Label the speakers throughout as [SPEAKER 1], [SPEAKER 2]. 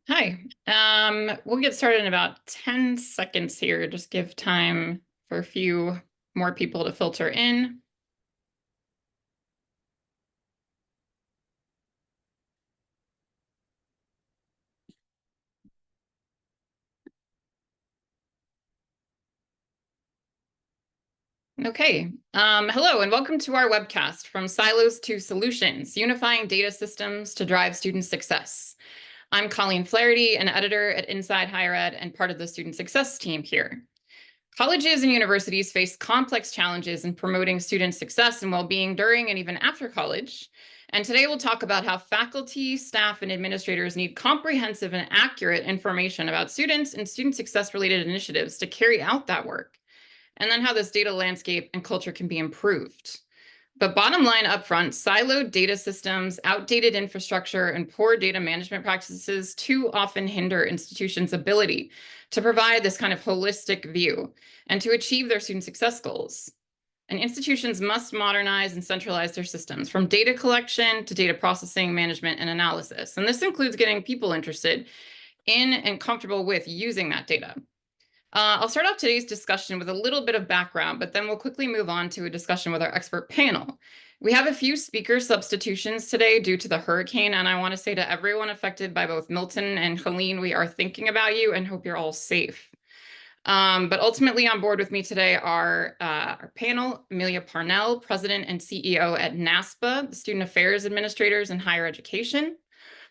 [SPEAKER 1] Hi. We'll get started in about 10 seconds here. Just give time for a few more people to filter in. Okay. Hello and welcome to our webcast, From Silos to Solutions, Unifying Data Systems to Drive Student Success. I'm Colleen Flaherty, an editor at Inside Higher Ed and part of the student success team here. Colleges and universities face complex challenges in promoting student success and well-being during and even after college. And today we'll talk about how faculty, staff, and administrators need comprehensive and accurate information about students and student success-related initiatives to carry out that work, and then how this data landscape and culture can be improved. But bottom line upfront, siloed data systems, outdated infrastructure, and poor data management practices too often hinder institutions' ability to provide this kind of holistic view and to achieve their student success goals. And institutions must modernize and centralize their systems, from data collection to data processing, management, and analysis. And this includes getting people interested in and comfortable with using that data. I'll start off today's discussion with a little bit of background, but then we'll quickly move on to a discussion with our expert panel. We have a few speaker substitutions today due to the hurricane, and I want to say to everyone affected by both Milton and Helene, we are thinking about you and hope you're all safe. But ultimately on board with me today are our panel, Amelia Parnell, President and CEO at NASPA, the Student Affairs Administrators in Higher Education,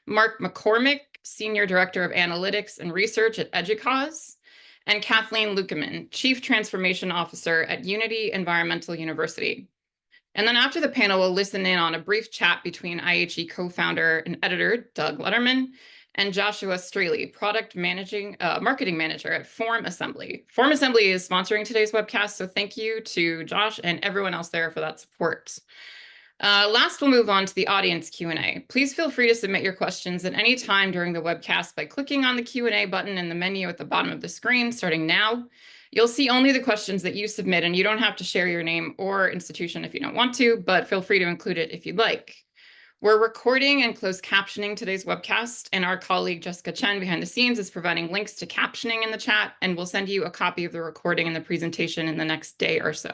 [SPEAKER 1] Mark McCormick, Senior Director of Analytics and Research at EDUCAUSE, and Kathleen Lukeman, Chief Transformation Officer at Unity Environmental University. And then after the panel, we'll listen in on a brief chat between IHE co-founder and editor Doug Letterman and Joshua Straley, marketing manager at Form Assembly. Form Assembly is sponsoring today's webcast, so thank you to Josh and everyone else there for that support. Last, we'll move on to the audience Q&A. Please feel free to submit your questions at any time during the webcast by clicking on the Q&A button in the menu at the bottom of the screen, starting now. You'll see only the questions that you submit, and you don't have to share your name or institution if you don't want to, but feel free to include it if you'd like. We're recording and closed captioning today's webcast, and our colleague Jessica Chen behind the scenes is providing links to captioning in the chat, and we'll send you a copy of the recording and the presentation in the next day or so.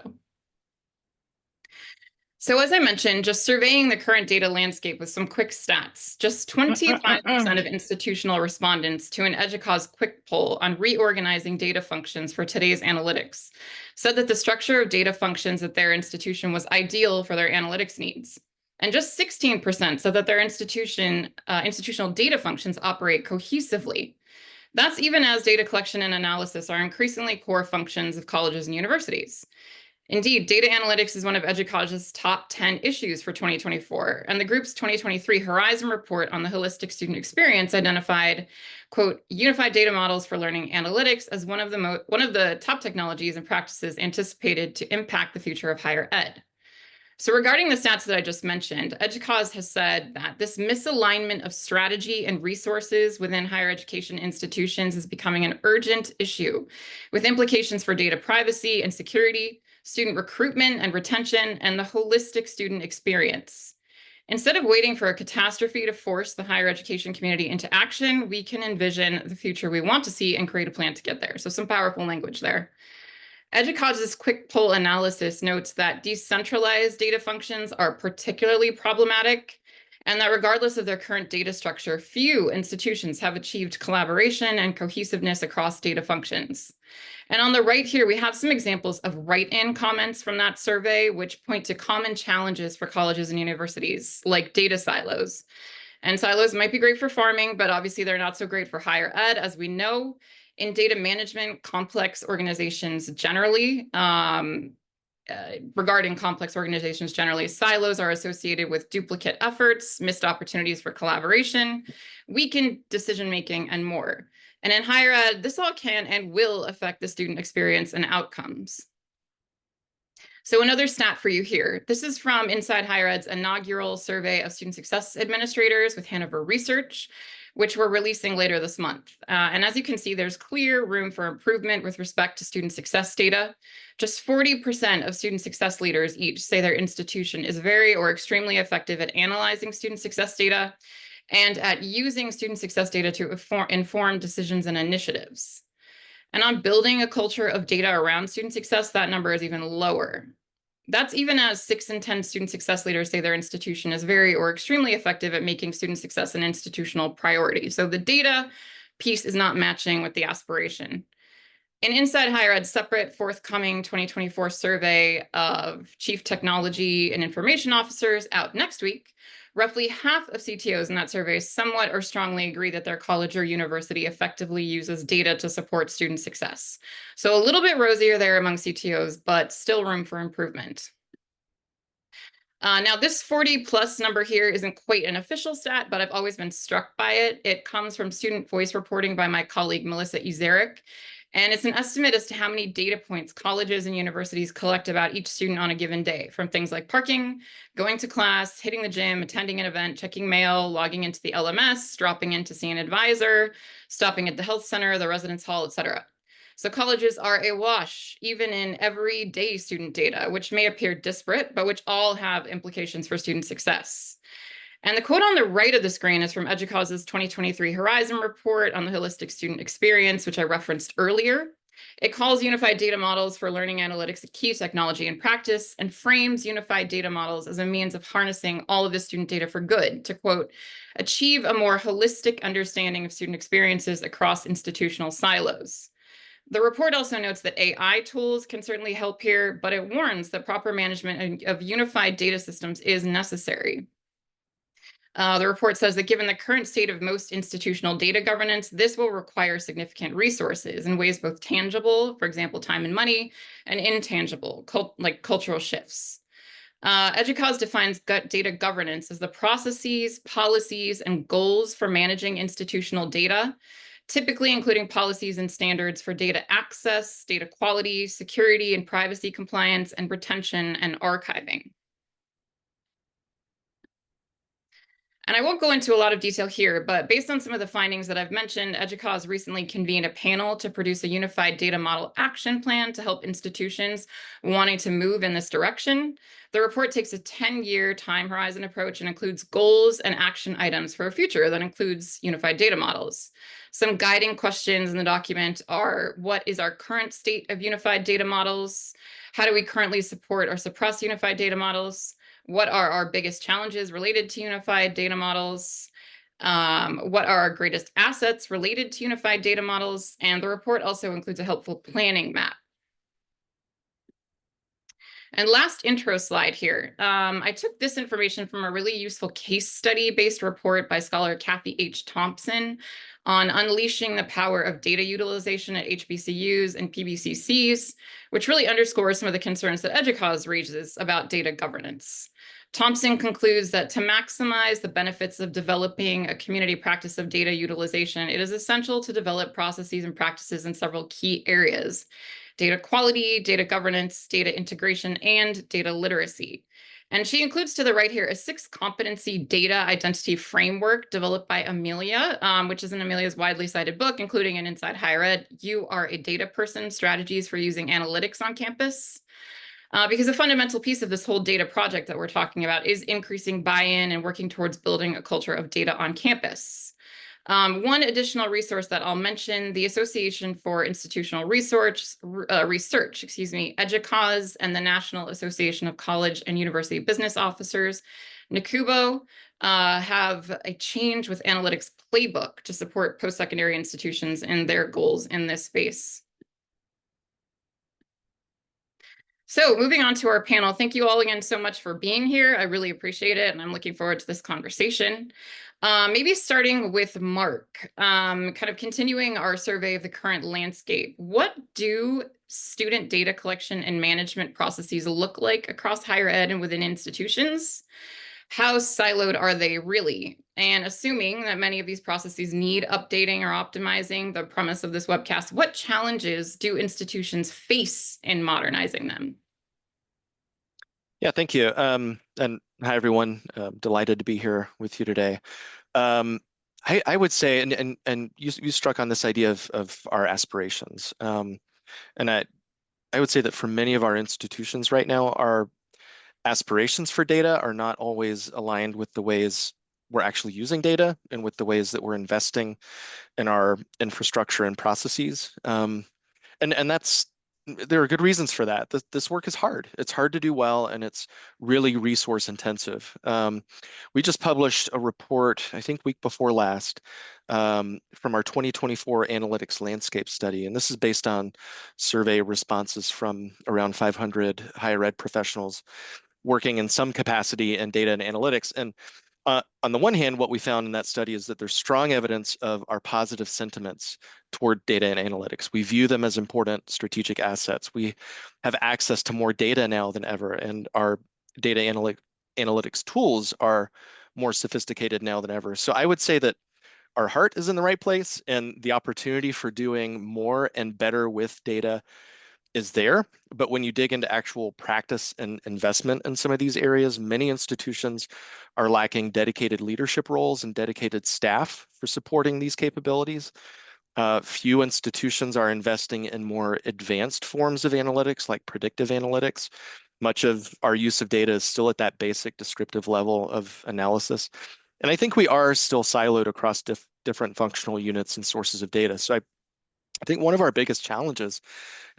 [SPEAKER 1] So as I mentioned, just surveying the current data landscape with some quick stats, just 25% of institutional respondents to an EDUCAUSE quick poll on reorganizing data functions for today's analytics said that the structure of data functions at their institution was ideal for their analytics needs. And just 16% said that their institutional data functions operate cohesively. That's even as data collection and analysis are increasingly core functions of colleges and universities. Indeed, data analytics is one of EDUCAUSE's top 10 issues for 2024, and the group's 2023 Horizon report on the holistic student experience identified, quote, unified data models for learning analytics as one of the top technologies and practices anticipated to impact the future of higher ed. So regarding the stats that I just mentioned, EDUCAUSE has said that this misalignment of strategy and resources within higher education institutions is becoming an urgent issue, with implications for data privacy and security, student recruitment and retention, and the holistic student experience. Instead of waiting for a catastrophe to force the higher education community into action, we can envision the future we want to see and create a plan to get there. So some powerful language there. EDUCAUSE's quick poll analysis notes that decentralized data functions are particularly problematic, and that regardless of their current data structure, few institutions have achieved collaboration and cohesiveness across data functions. And on the right here, we have some examples of write-in comments from that survey, which point to common challenges for colleges and universities, like data silos. And silos might be great for farming, but obviously they're not so great for higher ed, as we know. In data management, complex organizations generally, regarding complex organizations generally, silos are associated with duplicate efforts, missed opportunities for collaboration, weakened decision-making, and more. And in higher ed, this all can and will affect the student experience and outcomes. So another stat for you here. This is from Inside Higher Ed's inaugural survey of student success administrators with Hanover Research, which we're releasing later this month. And as you can see, there's clear room for improvement with respect to student success data. Just 40% of student success leaders each say their institution is very or extremely effective at analyzing student success data. and at using student success data to inform decisions and initiatives. And on building a culture of data around student success, that number is even lower. That's even as 6 in 10 student success leaders say their institution is very or extremely effective at making student success an institutional priority. So the data piece is not matching with the aspiration. An Inside Higher Ed separate forthcoming 2024 survey of chief technology and information officers out next week, roughly half of CTOs in that survey somewhat or strongly agree that their college or university effectively uses data to support student success. So a little bit rosier there among CTOs, but still room for improvement. Now, this 40 plus number here isn't quite an official stat, but I've always been struck by it. It comes from student voice reporting by my colleague, Melissa Ezerick. And it's an estimate as to how many data points colleges and universities collect about each student on a given day, from things like parking, going to class, hitting the gym, attending an event, checking mail, logging into the LMS, dropping in to see an advisor, stopping at the health center, the residence hall, etc. So colleges are awash, even in everyday student data, which may appear disparate, but which all have implications for student success. And the quote on the right of the screen is from EDUCAUSE's 2023 Horizon report on the holistic student experience, which I referenced earlier. It calls unified data models for learning analytics a key technology in practice and frames unified data models as a means of harnessing all of the student data for good to, quote, achieve a more holistic understanding of student experiences across institutional silos. The report also notes that AI tools can certainly help here, but it warns that proper management of unified data systems is necessary. The report says that given the current state of most institutional data governance, this will require significant resources in ways both tangible, for example, time and money, and intangible, like cultural shifts. EDUCAUSE defines data governance as the processes, policies, and goals for managing institutional data, typically including policies and standards for data access, data quality, security and privacy compliance, and retention and archiving. And I won't go into a lot of detail here, but based on some of the findings that I've mentioned, EDUCAUSE recently convened a panel to produce a unified data model action plan to help institutions wanting to move in this direction. The report takes a 10-year time horizon approach and includes goals and action items for a future that includes unified data models. Some guiding questions in the document are, what is our current state of unified data models? How do we currently support or suppress unified data models? What are our biggest challenges related to unified data models? What are our greatest assets related to unified data models? And the report also includes a helpful planning map. And last intro slide here. I took this information from a really useful case study-based report by scholar Kathy H. Thompson on unleashing the power of data utilization at HBCUs and PBCCs, which really underscores some of the concerns that EDUCAUSE raises about data governance. Thompson concludes that to maximize the benefits of developing a community practice of data utilization, it is essential to develop processes and practices in several key areas: data quality, data governance, data integration, and data literacy. And she includes to the right here a 6-competency data identity framework developed by Amelia, which is in Amelia's widely cited book, including an Inside Higher Ed, You Are a Data Person, Strategies for Using Analytics on Campus. Because a fundamental piece of this whole data project that we're talking about is increasing buy-in and working towards building a culture of data on campus. One additional resource that I'll mention, the Association for Institutional Research, EDUCAUSE, and the National Association of College and University Business Officers, NACUBO, have a change with analytics playbook to support post-secondary institutions in their goals in this space. So moving on to our panel, thank you all again so much for being here. I really appreciate it, and I'm looking forward to this conversation. Maybe starting with Mark, kind of continuing our survey of the current landscape. What do student data collection and management processes look like across higher ed and within institutions? How siloed are they really? And assuming that many of these processes need updating or optimizing, the premise of this webcast, what challenges do institutions face in modernizing them?
[SPEAKER 2] Yeah, thank you. And hi, everyone. Delighted to be here with you today. I would say, and you struck on this idea of our aspirations. And I would say that for many of our institutions right now, our aspirations for data are not always aligned with the ways we're actually using data and with the ways that we're investing in our infrastructure and processes. And that's there are good reasons for that. This work is hard. It's hard to do well, and it's really resource intensive. We just published a report, I think week before last, from our 2024 analytics landscape study, and this is based on survey responses from around 500 higher ed professionals working in some capacity in data and analytics. And on the one hand, what we found in that study is that there's strong evidence of our positive sentiments toward data and analytics. We view them as important strategic assets. We have access to more data now than ever, and our data analytics tools are more sophisticated now than ever. So I would say that our heart is in the right place, and the opportunity for doing more and better with data is there. But when you dig into actual practice and investment in some of these areas, many institutions are lacking dedicated leadership roles and dedicated staff for supporting these capabilities. Few institutions are investing in more advanced forms of analytics, like predictive analytics. Much of our use of data is still at that basic descriptive level of analysis. And I think we are still siloed across different functional units and sources of data. So I think one of our biggest challenges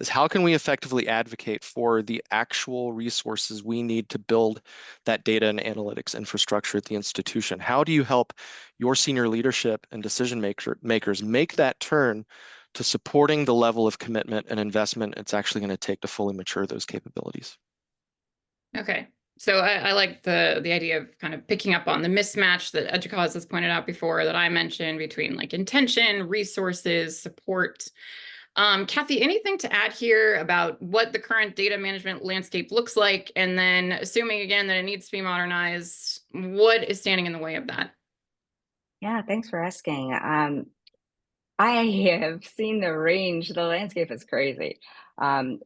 [SPEAKER 2] is how can we effectively advocate for the actual resources we need to build that data and analytics infrastructure at the institution? How do you help your senior leadership and decision makers make that turn to supporting the level of commitment and investment it's actually going to take to fully mature those capabilities?
[SPEAKER 1] Okay. So I like the idea of kind of picking up on the mismatch that EDUCAUSE has pointed out before that I mentioned between like intention, resources, support. Kathy, anything to add here about what the current data management landscape looks like? And then assuming again that it needs to be modernized, what is standing in the way of that?
[SPEAKER 3] Yeah, thanks for asking. I have seen the range. The landscape is crazy.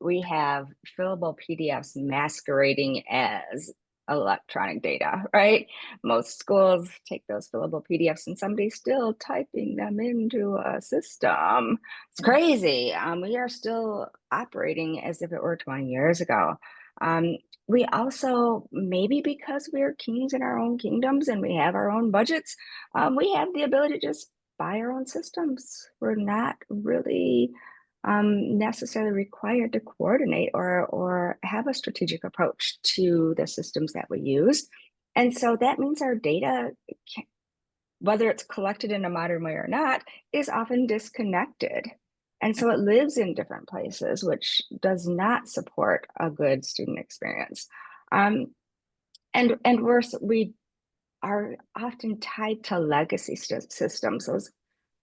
[SPEAKER 3] We have fillable PDFs masquerading as electronic data, right? Most schools take those fillable PDFs and somebody's still typing them into a system. It's crazy. We are still operating as if it were 20 years ago. We also, maybe because we're kings in our own kingdoms and we have our own budgets, we have the ability to just buy our own systems. We're not really necessarily required to coordinate or have a strategic approach to the systems that we use. And so that means our data, whether it's collected in a modern way or not, is often disconnected. And so it lives in different places, which does not support a good student experience. And we are often tied to legacy systems, those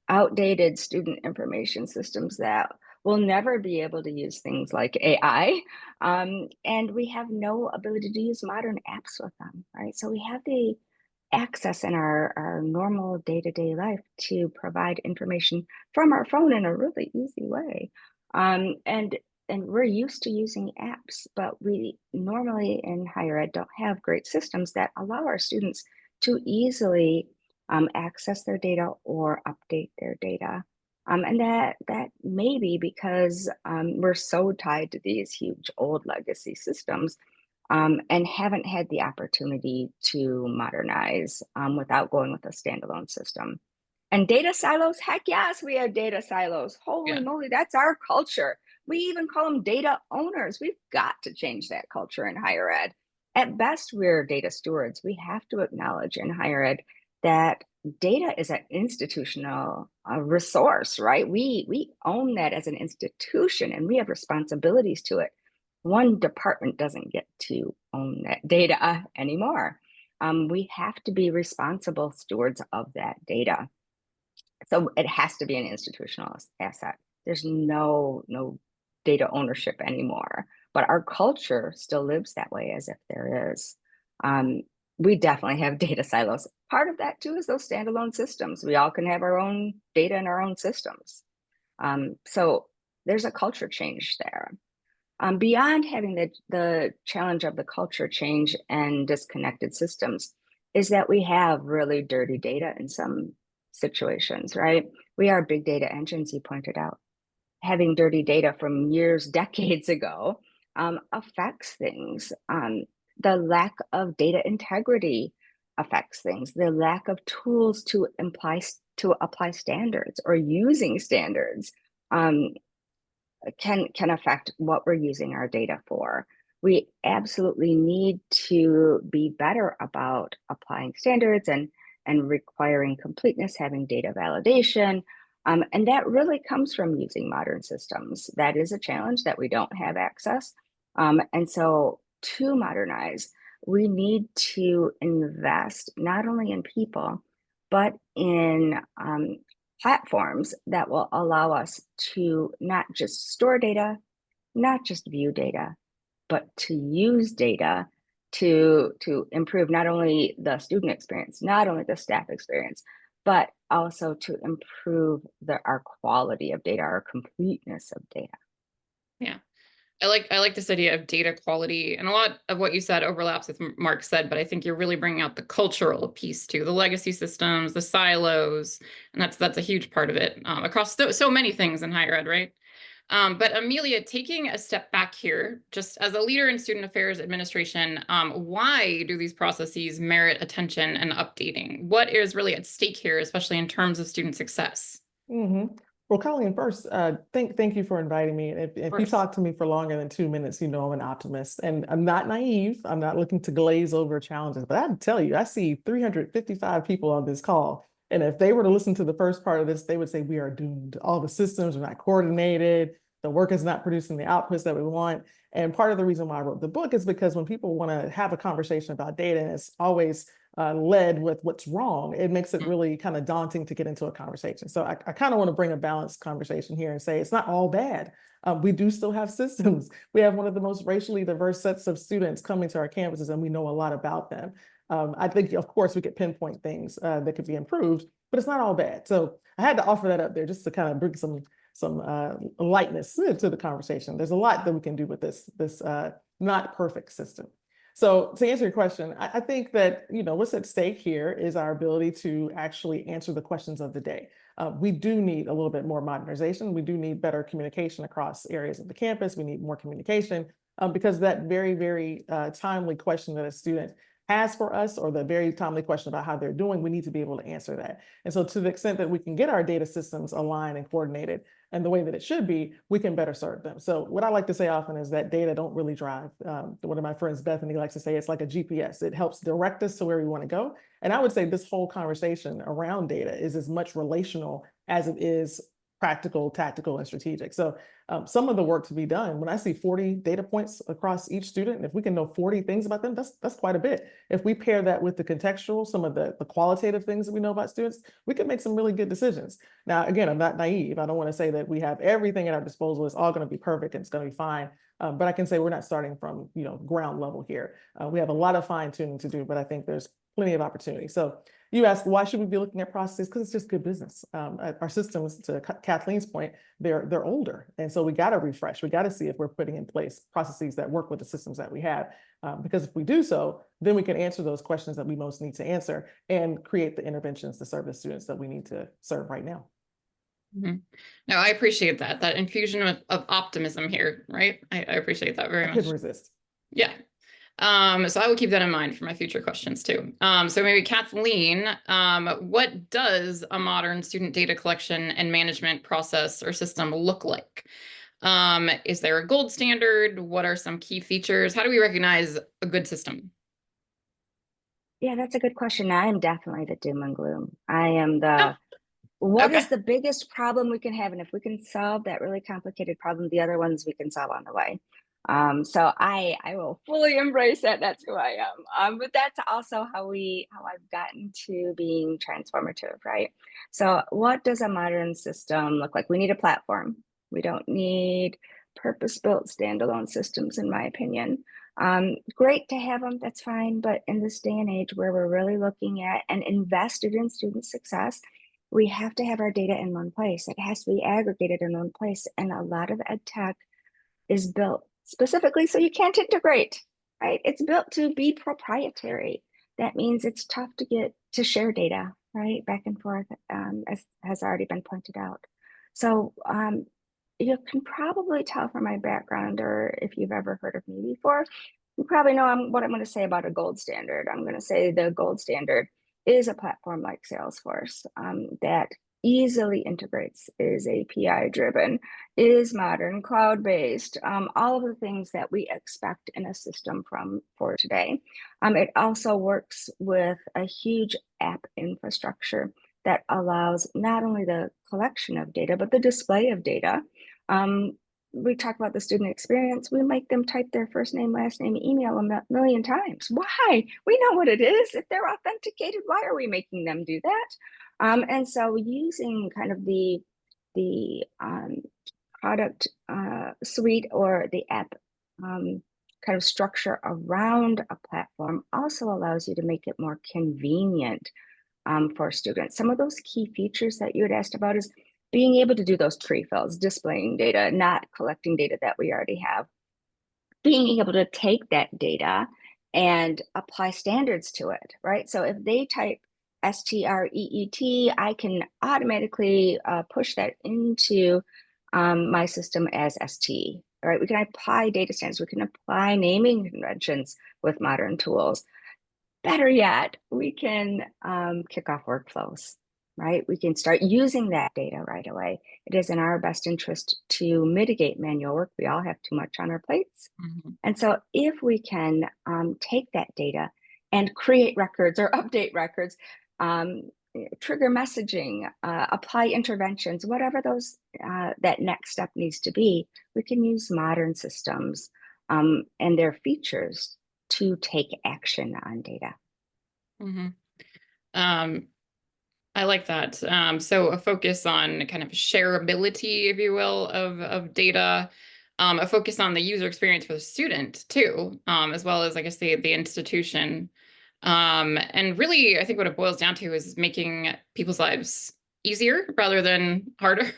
[SPEAKER 3] outdated student information systems that will never be able to use things like AI. And we have no ability to use modern apps with them, right? So we have the access in our normal day-to-day life to provide information from our phone in a really easy way. And we're used to using apps, but we normally in higher ed don't have great systems that allow our students to easily access their data or update their data. And that may be because we're so tied to these huge old legacy systems and haven't had the opportunity to modernize without going with a standalone system. And data silos, heck yes, we have data silos. Holy moly, that's our culture. We even call them data owners. We've got to change that culture in higher ed. At best, we're data stewards. We have to acknowledge in higher ed that data is an institutional resource, right? We own that as an institution and we have responsibilities to it. One department doesn't get to own that data anymore. We have to be responsible stewards of that data. So it has to be an institutional asset. There's no data ownership anymore, but our culture still lives that way as if there is. We definitely have data silos. Part of that too is those standalone systems. We all can have our own data in our own systems. So there's a culture change there. Beyond having the challenge of the culture change and disconnected systems is that we have really dirty data in some situations, right? We are big data engines, you pointed out. Having dirty data from years, decades ago affects things. The lack of data integrity affects things. The lack of tools to apply standards or using standards can affect what we're using our data for. We absolutely need to be better about applying standards and requiring completeness, having data validation. And that really comes from using modern systems. That is a challenge that we don't have access. And so to modernize, we need to invest not only in people, but in platforms that will allow us to not just store data, not just view data, but to use data to improve not only the student experience, not only the staff experience, but also to improve our quality of data, our completeness of data.
[SPEAKER 1] Yeah. I like this idea of data quality, and a lot of what you said overlaps with Mark said, but I think you're really bringing out the cultural piece too, the legacy systems, the silos, and that's a huge part of it across so many things in higher ed, right? But Amelia, taking a step back here, just as a leader in student affairs administration, why do these processes merit attention and updating? What is really at stake here, especially in terms of student success?
[SPEAKER 4] Well, Colleen, first, thank you for inviting me. If you talk to me for longer than 2 minutes, you know I'm an optimist, and I'm not naive. I'm not looking to glaze over challenges, but I have to tell you, I see 355 people on this call. And if they were to listen to the first part of this, they would say we are doomed. All the systems are not coordinated. The work is not producing the outputs that we want. And part of the reason why I wrote the book is because when people want to have a conversation about data, and it's always led with what's wrong, it makes it really kind of daunting to get into a conversation. So I kind of want to bring a balanced conversation here and say it's not all bad. We do still have systems. We have one of the most racially diverse sets of students coming to our campuses, and we know a lot about them. I think, of course, we could pinpoint things that could be improved, but it's not all bad. So I had to offer that up there just to kind of bring some lightness to the conversation. There's a lot that we can do with this not perfect system. So to answer your question, I think that, what's at stake here is our ability to actually answer the questions of the day. We do need a little bit more modernization. We do need better communication across areas of the campus. We need more communication because that very, very timely question that a student has for us, or the very timely question about how they're doing, we need to be able to answer that. And so to the extent that we can get our data systems aligned and coordinated and the way that it should be, we can better serve them. So what I like to say often is that data don't really drive. One of my friends, Bethany, likes to say it's like a GPS. It helps direct us to where we want to go. And I would say this whole conversation around data is as much relational as it is practical, tactical, and strategic. So some of the work to be done, when I see 40 data points across each student, if we can know 40 things about them, that's quite a bit. If we pair that with the contextual, some of the qualitative things that we know about students, we can make some really good decisions. Now, again, I'm not naive. I don't want to say that we have everything at our disposal. It's all going to be perfect and it's going to be fine. But I can say we're not starting from ground level here. We have a lot of fine tuning to do, but I think there's plenty of opportunity. So you ask, why should we be looking at processes? Because it's just good business. Our systems, to Kathleen's point, they're older. And so we got to refresh. We got to see if we're putting in place processes that work with the systems that we have. Because if we do so, then we can answer those questions that we most need to answer and create the interventions to serve the students that we need to serve right now.
[SPEAKER 1] Mm-hmm. No, I appreciate that infusion of optimism here, right? I appreciate that very much.
[SPEAKER 4] I couldn't resist.
[SPEAKER 1] Yeah. So I will keep that in mind for my future questions too. So maybe Kathleen, what does a modern student data collection and management process or system look like? Is there a gold standard? What are some key features? How do we recognize a good system?
[SPEAKER 3] Yeah, that's a good question. I am definitely the doom and gloom. I am the, what is the biggest problem we can have? And if we can solve that really complicated problem, the other ones we can solve on the way. So I will fully embrace that. That's who I am. But that's also how I've gotten to being transformative, right? So what does a modern system look like? We need a platform. We don't need purpose-built standalone systems, in my opinion. Great to have them, that's fine. But in this day and age where we're really looking at and invested in student success, we have to have our data in one place. It has to be aggregated in one place. And a lot of ed tech is built specifically so you can't integrate, right? It's built to be proprietary. That means it's tough to get to share data, right? Back and forth, as has already been pointed out. So you can probably tell from my background, or if you've ever heard of me before, You probably know what I'm going to say about a gold standard. I'm going to say the gold standard is a platform like Salesforce that easily integrates, is API driven, is modern, cloud-based, all of the things that we expect in a system for today. It also works with a huge app infrastructure that allows not only the collection of data, but the display of data. We talk about the student experience. We make them type their first name, last name, email a million times. Why? We know what it is. If they're authenticated, why are we making them do that? And so using kind of the product suite or the app kind of structure around a platform also allows you to make it more convenient for students. Some of those key features that you had asked about is being able to do those pre-fills, displaying data, not collecting data that we already have, being able to take that data and apply standards to it, right? So if they type STREET, I can automatically push that into my system as ST, right? We can apply data standards, we can apply naming conventions with modern tools. Better yet, we can kick off workflows, right? We can start using that data right away. It is in our best interest to mitigate manual work. We all have too much on our plates.
[SPEAKER 1] Mm-hmm.
[SPEAKER 3] And so if we can take that data and create records or update records, trigger messaging, apply interventions, whatever those that next step needs to be, we can use modern systems and their features to take action on data.
[SPEAKER 1] Mm-hmm. I like that. So a focus on kind of shareability, if you will, of data, a focus on the user experience for the student too, as well as I guess the institution. And really, I think what it boils down to is making people's lives easier rather than harder.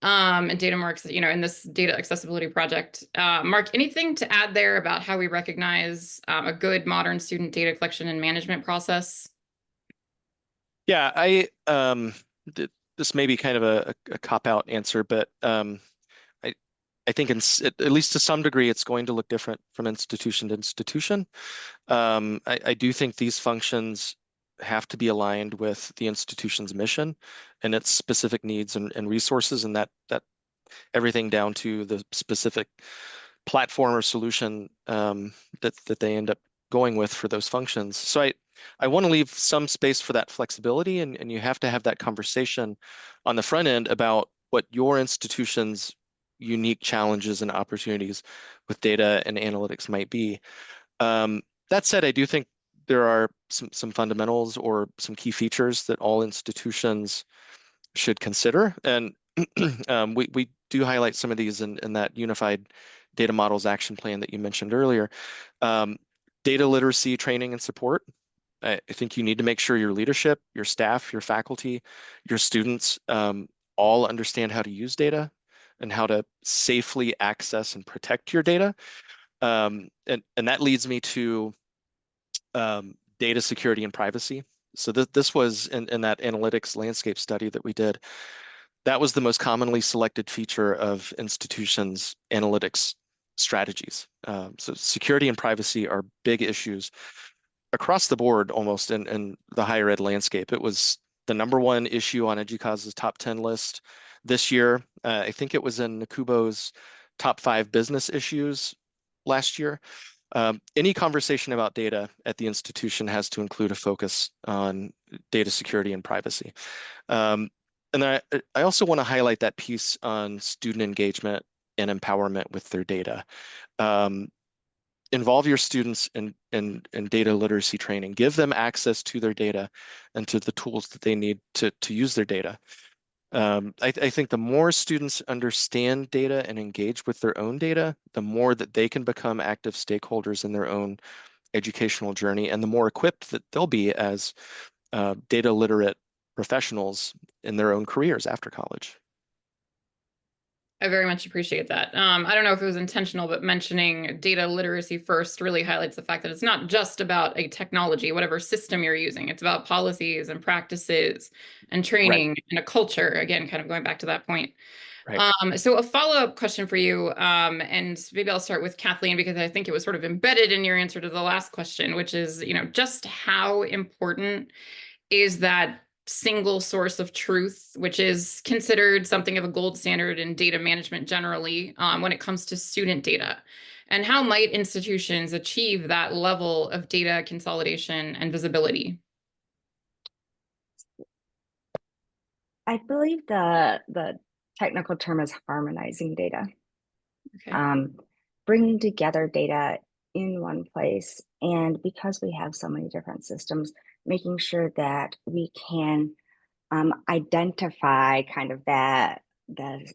[SPEAKER 1] And data marks, in this data accessibility project. Mark, anything to add there about how we recognize a good modern student data collection and management process?
[SPEAKER 2] Yeah, this may be kind of a cop-out answer, but I think at least to some degree, it's going to look different from institution to institution. I do think these functions have to be aligned with the institution's mission and its specific needs and resources, and that everything down to the specific platform or solution that they end up going with for those functions. So I want to leave some space for that flexibility, and you have to have that conversation on the front end about what your institution's unique challenges and opportunities with data and analytics might be. That said, I do think there are some fundamentals or some key features that all institutions should consider. And we do highlight some of these in that unified data models action plan that you mentioned earlier. Data literacy training and support. I think you need to make sure your leadership, your staff, your faculty, your students all understand how to use data and how to safely access and protect your data. And that leads me to data security and privacy. So this was in that analytics landscape study that we did. That was the most commonly selected feature of institutions' analytics strategies. So security and privacy are big issues across the board almost in the higher ed landscape. It was the #1 issue on EDUCAUSE's top 10 list this year. I think it was in Nakubo's top 5 business issues last year. Any conversation about data at the institution has to include a focus on data security and privacy. And I also want to highlight that piece on student engagement and empowerment with their data. Involve your students in data literacy training. Give them access to their data and to the tools that they need to use their data. I think the more students understand data and engage with their own data, the more that they can become active stakeholders in their own educational journey, and the more equipped that they'll be as data literate professionals in their own careers after college.
[SPEAKER 1] I very much appreciate that. I don't know if it was intentional, but mentioning data literacy first really highlights the fact that it's not just about a technology, whatever system you're using. It's about policies and practices and training and a culture. Again, kind of going back to that point.
[SPEAKER 2] Right.
[SPEAKER 1] So a follow-up question for you, and maybe I'll start with Kathleen because I think it was sort of embedded in your answer to the last question, which is, just how important is that single source of truth, which is considered something of a gold standard in data management generally, when it comes to student data? And how might institutions achieve that level of data consolidation and visibility?
[SPEAKER 3] I believe the technical term is harmonizing data.
[SPEAKER 1] Okay.
[SPEAKER 3] Bringing together data in one place, and because we have so many different systems, making sure that we can identify kind of that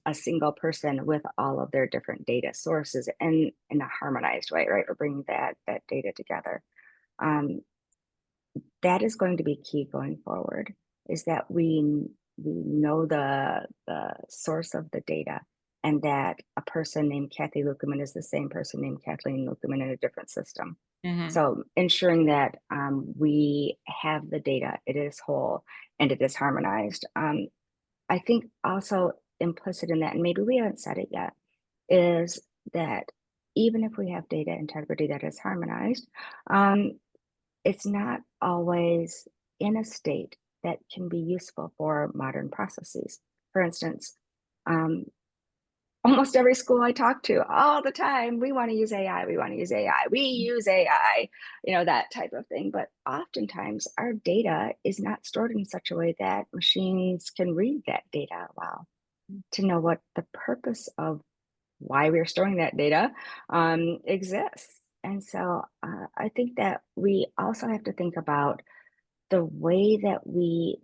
[SPEAKER 3] a single person with all of their different data sources in a harmonized way, right? We're bringing that data together. That is going to be key going forward, is that we know the source of the data, and that a person named Kathy Lukeman is the same person named Kathleen Lukeman in a different system.
[SPEAKER 1] Mm-hmm.
[SPEAKER 3] So ensuring that we have the data, it is whole and it is harmonized. I think also implicit in that, and maybe we haven't said it yet, is that even if we have data integrity that is harmonized, it's not always in a state that can be useful for modern processes. For instance, almost every school I talk to all the time, we want to use AI, we want to use AI, we use AI, that type of thing. But oftentimes our data is not stored in such a way that machines can read that data well to know what the purpose of why we're storing that data exists. And so I think that we also have to think about the way that we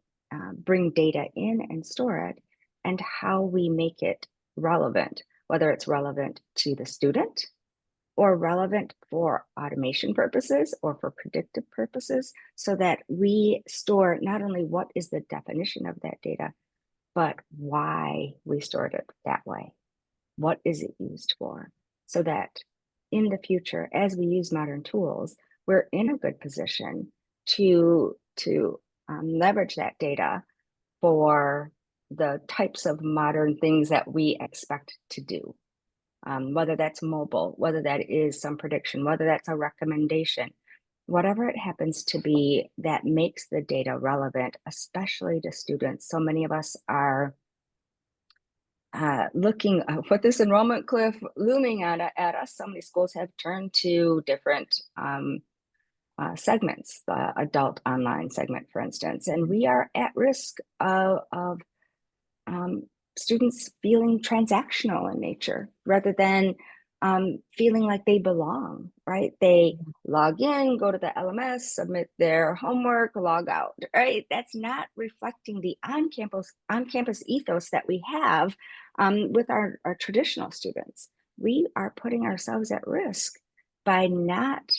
[SPEAKER 3] bring data in and store it, and how we make it relevant, whether it's relevant to the student or relevant for automation purposes or for predictive purposes, so that we store not only what is the definition of that data, but why we stored it that way. What is it used for? So that in the future, as we use modern tools, we're in a good position to leverage that data for the types of modern things that we expect to do. Whether that's mobile, whether that is some prediction, whether that's a recommendation, whatever it happens to be that makes the data relevant, especially to students. So many of us are looking with this enrollment cliff looming at us. So many schools have turned to different segments, the adult online segment, for instance, and we are at risk of students feeling transactional in nature rather than feeling like they belong, right? They log in, go to the LMS, submit their homework, log out, right? That's not reflecting the on-campus ethos that we have with our traditional students. We are putting ourselves at risk by not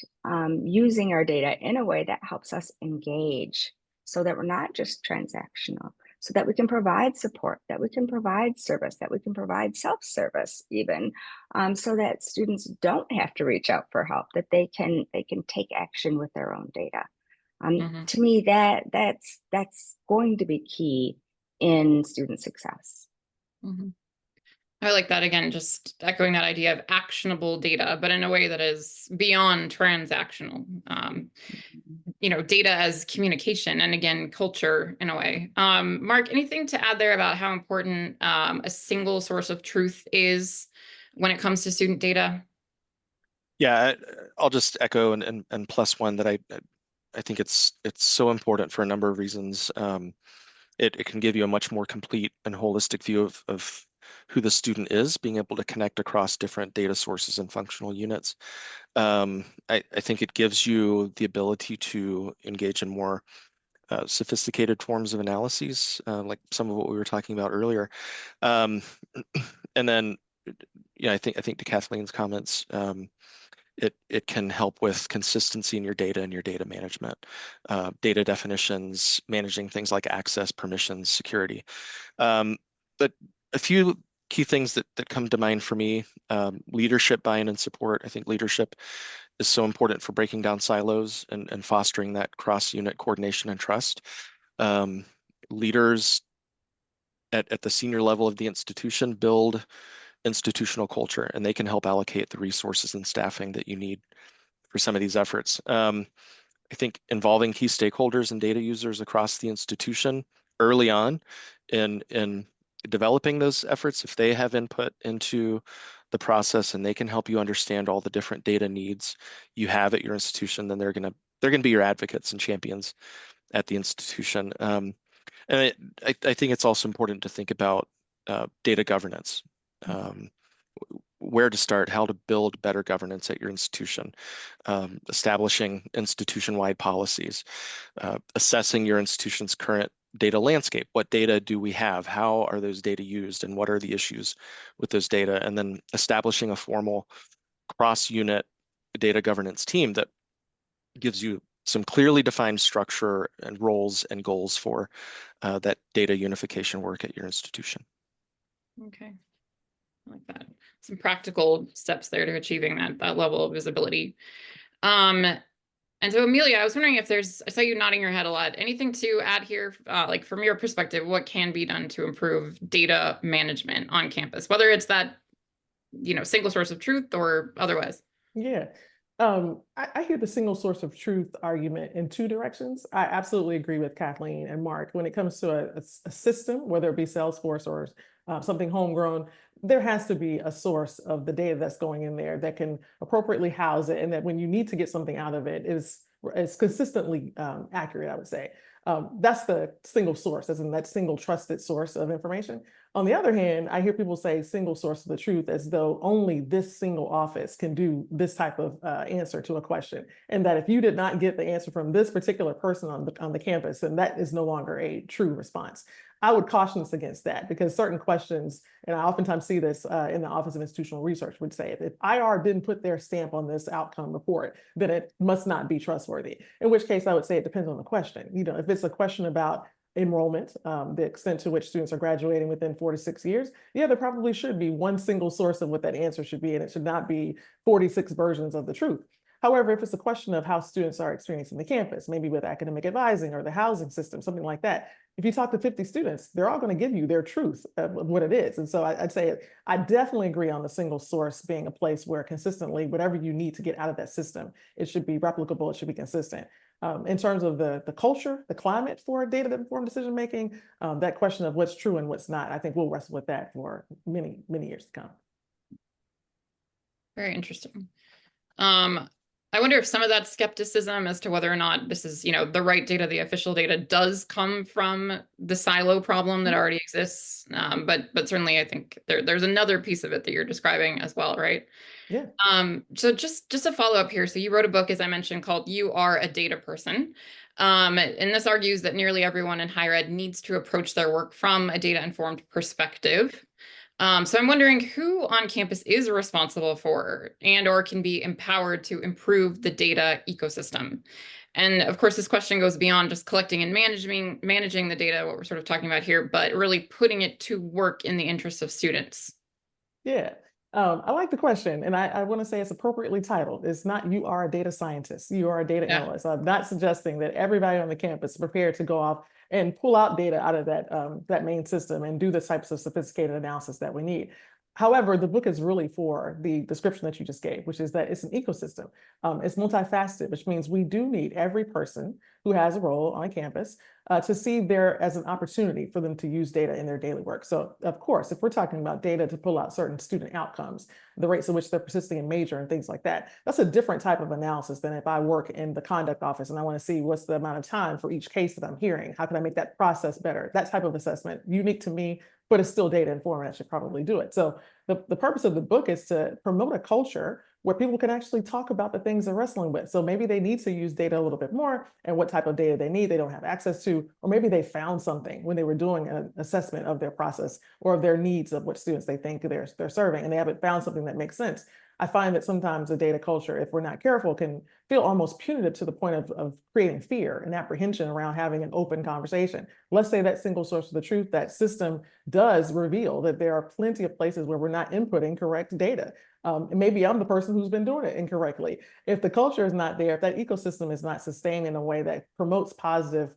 [SPEAKER 3] using our data in a way that helps us engage, so that we're not just transactional, so that we can provide support, that we can provide service, that we can provide self-service even, so that students don't have to reach out for help, that they can take action with their own data. To me, that's going to be key in student success.
[SPEAKER 1] Mm-hmm. I like that. Again, just echoing that idea of actionable data, but in a way that is beyond transactional. Data as communication, and again, culture in a way. Mark, anything to add there about how important a single source of truth is when it comes to student data?
[SPEAKER 2] Yeah, I'll just echo and plus one that I think it's so important for a number of reasons. It can give you a much more complete and holistic view of who the student is, being able to connect across different data sources and functional units. I think it gives you the ability to engage in more sophisticated forms of analyses, like some of what we were talking about earlier. And then, I think to Kathleen's comments, it can help with consistency in your data and your data management, data definitions, managing things like access, permissions, security. But a few key things that come to mind for me, leadership, buy-in, and support. I think leadership is so important for breaking down silos and fostering that cross-unit coordination and trust. Leaders at the senior level of the institution build institutional culture, and they can help allocate the resources and staffing that you need for some of these efforts. I think involving key stakeholders and data users across the institution early on in developing those efforts, if they have input into the process and they can help you understand all the different data needs you have at your institution, then they're gonna be your advocates and champions at the institution. And I think it's also important to think about data governance. Where to start, how to build better governance at your institution, establishing institution-wide policies, assessing your institution's current data landscape. What data do we have? How are those data used? And what are the issues with those data? And then establishing a formal cross-unit data governance team that gives you some clearly defined structure and roles and goals for that data unification work at your institution.
[SPEAKER 1] Okay. I like that. Some practical steps there to achieving that level of visibility. And so Amelia, I was wondering if I saw you nodding your head a lot. Anything to add here, like from your perspective, what can be done to improve data management on campus, whether it's that, single source of truth or otherwise?
[SPEAKER 4] Yeah. I hear the single source of truth argument in two directions. I absolutely agree with Kathleen and Mark. When it comes to a system, whether it be Salesforce or something homegrown, there has to be a source of the data that's going in there that can appropriately house it, and that when you need to get something out of it, is consistently accurate, I would say. That's the single source, as in that single trusted source of information. On the other hand, I hear people say single source of the truth as though only this single office can do this type of answer to a question. And that if you did not get the answer from this particular person on the campus, then that is no longer a true response. I would caution us against that, because certain questions, and I oftentimes see this in the Office of Institutional Research, would say if IR didn't put their stamp on this outcome report, then it must not be trustworthy. In which case I would say it depends on the question. If it's a question about enrollment, the extent to which students are graduating within 4 to 6 years, yeah, there probably should be one single source of what that answer should be, and it should not be 46 versions of the truth. However, if it's a question of how students are experiencing the campus, maybe with academic advising or the housing system, something like that, if you talk to 50 students, they're all going to give you their truth of what it is. And so I'd say I definitely agree on the single source being a place where consistently, whatever you need to get out of that system, it should be replicable, it should be consistent. In terms of the culture, the climate for data-informed decision-making, that question of what's true and what's not, I think we'll wrestle with that for many, many years to come.
[SPEAKER 1] Very interesting. I wonder if some of that skepticism as to whether or not this is, the right data, the official data, does come from the silo problem that already exists. But certainly I think there's another piece of it that you're describing as well, right?
[SPEAKER 4] Yeah.
[SPEAKER 1] So just a follow up here. So you wrote a book, as I mentioned, called You Are a Data Person. And this argues that nearly everyone in higher ed needs to approach their work from a data-informed perspective. So I'm wondering who on campus is responsible for or can be empowered to improve the data ecosystem. And of course, this question goes beyond just collecting and managing the data, what we're sort of talking about here, but really putting it to work in the interests of students.
[SPEAKER 4] Yeah. I like the question, and I want to say it's appropriately titled. It's not you are a data scientist, you are a data analyst. I'm not suggesting that everybody on the campus is prepared to go off and pull out data out of that main system and do the types of sophisticated analysis that we need. However, the book is really for the description that you just gave, which is that it's an ecosystem. It's multifaceted, which means we do need every person who has a role on campus to see there as an opportunity for them to use data in their daily work. So of course, if we're talking about data to pull out certain student outcomes, the rates at which they're persisting in major and things like that, that's a different type of analysis than if I work in the conduct office and I want to see what's the amount of time for each case that I'm hearing. How can I make that process better? That type of assessment, unique to me, but it's still data informed. I should probably do it. So the purpose of the book is to promote a culture where people can actually talk about the things they're wrestling with. So maybe they need to use data a little bit more, and what type of data they need, they don't have access to, or maybe they found something when they were doing an assessment of their process or of their needs of what students they think they're serving, and they haven't found something that makes sense. I find that sometimes the data culture, if we're not careful, can feel almost punitive to the point of creating fear and apprehension around having an open conversation. Let's say that single source of the truth, that system does reveal that there are plenty of places where we're not inputting correct data. And maybe I'm the person who's been doing it incorrectly. If the culture is not there, if that ecosystem is not sustained in a way that promotes positive,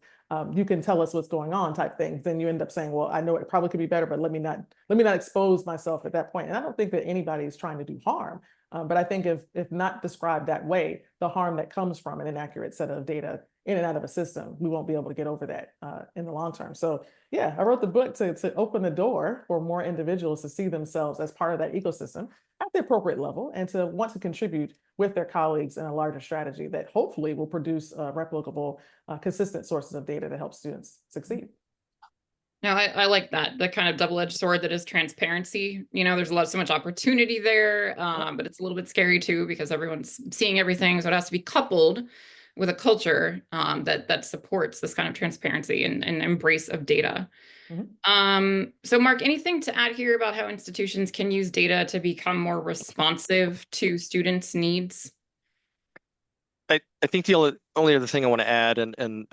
[SPEAKER 4] you can tell us what's going on type things, then you end up saying, well, I know it probably could be better, but let me not expose myself at that point. And I don't think that anybody is trying to do harm. But I think if not described that way, the harm that comes from an inaccurate set of data in and out of a system, we won't be able to get over that in the long term. So yeah, I wrote the book to open the door for more individuals to see themselves as part of that ecosystem at the appropriate level and to want to contribute with their colleagues in a larger strategy that hopefully will produce replicable, consistent sources of data to help students succeed.
[SPEAKER 1] No, I like that, the kind of double-edged sword that is transparency. There's so much opportunity there, but it's a little bit scary too because everyone's seeing everything. So it has to be coupled with a culture that supports this kind of transparency and embrace of data. So Mark, anything to add here about how institutions can use data to become more responsive to students' needs?
[SPEAKER 2] I think the only other thing I want to add, and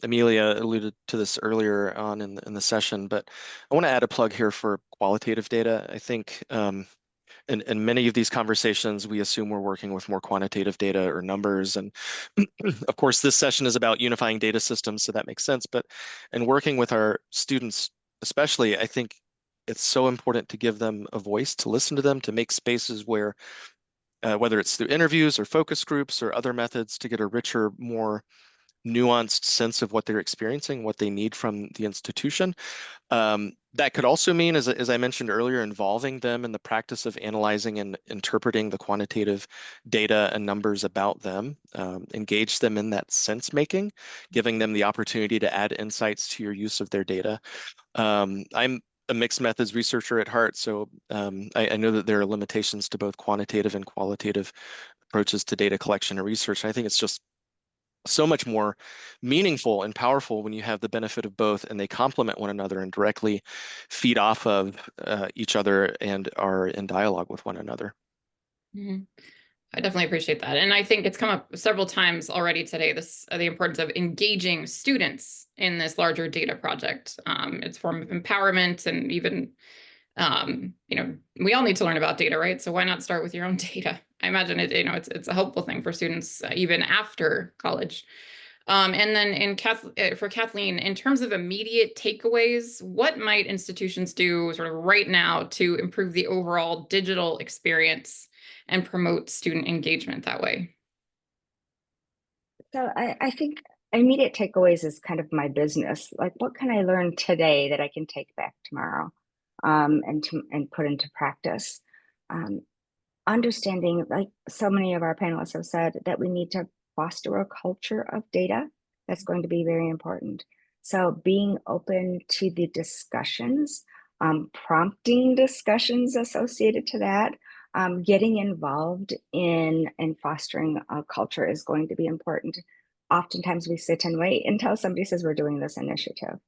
[SPEAKER 2] Amelia alluded to this earlier on in the session, but I want to add a plug here for qualitative data. I think in many of these conversations, we assume we're working with more quantitative data or numbers. And of course, this session is about unifying data systems, so that makes sense. But in working with our students, especially, I think it's so important to give them a voice, to listen to them, to make spaces where whether it's through interviews or focus groups or other methods to get a richer, more nuanced sense of what they're experiencing, what they need from the institution. That could also mean, as I mentioned earlier, involving them in the practice of analyzing and interpreting the quantitative data and numbers about them, engage them in that sense making, giving them the opportunity to add insights to your use of their data. I'm a mixed methods researcher at heart, so I know that there are limitations to both quantitative and qualitative approaches to data collection and research. I think it's just so much more meaningful and powerful when you have the benefit of both and they complement one another and directly feed off of each other and are in dialogue with one another.
[SPEAKER 1] Mm-hmm. I definitely appreciate that. And I think it's come up several times already today, the importance of engaging students in this larger data project. It's a form of empowerment, and even, we all need to learn about data, right? So why not start with your own data? I imagine it's a helpful thing for students even after college. And then for Kathleen, in terms of immediate takeaways, what might institutions do sort of right now to improve the overall digital experience and promote student engagement that way?
[SPEAKER 3] So I think immediate takeaways is kind of my business. Like, what can I learn today that I can take back tomorrow, and put into practice? Understanding, like so many of our panelists have said, that we need to foster a culture of data. That's going to be very important. So being open to the discussions, prompting discussions associated to that, getting involved in fostering a culture is going to be important. Oftentimes we sit and wait until somebody says we're doing this initiative.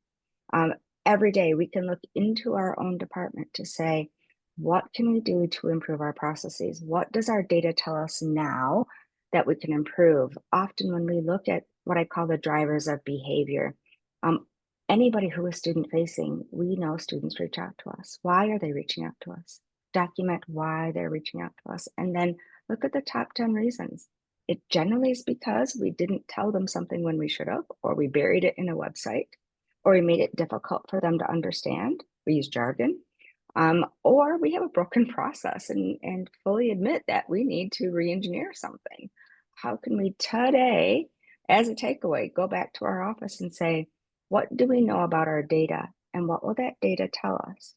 [SPEAKER 3] Every day we can look into our own department to say, what can we do to improve our processes? What does our data tell us now that we can improve? Often when we look at what I call the drivers of behavior, anybody who is student facing, we know students reach out to us. Why are they reaching out to us? Document why they're reaching out to us, and then look at the top 10 reasons. It generally is because we didn't tell them something when we should have, or we buried it in a website, or we made it difficult for them to understand. We use jargon. Or we have a broken process and fully admit that we need to re-engineer something. How can we today, as a takeaway, go back to our office and say, what do we know about our data, and what will that data tell us?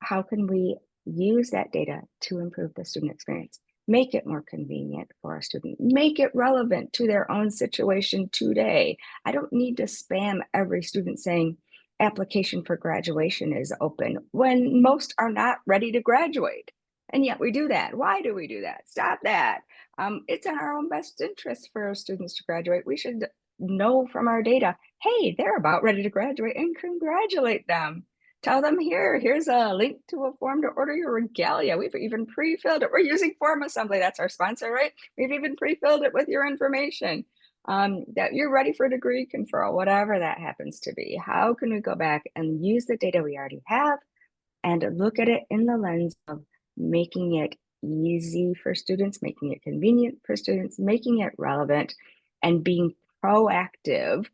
[SPEAKER 3] How can we use that data to improve the student experience? Make it more convenient for our student, make it relevant to their own situation today. I don't need to spam every student saying, application for graduation is open, when most are not ready to graduate. And yet we do that. Why do we do that? Stop that. It's in our own best interest for our students to graduate. We should know from our data, hey, they're about ready to graduate, and congratulate them. tell them here's a link to a form to order your regalia. We've even pre-filled it. We're using Form Assembly. That's our sponsor, right? We've even pre-filled it with your information that you're ready for degree conferral, whatever that happens to be. How can we go back and use the data we already have and look at it in the lens of making it easy for students, making it convenient for students, making it relevant, and being proactive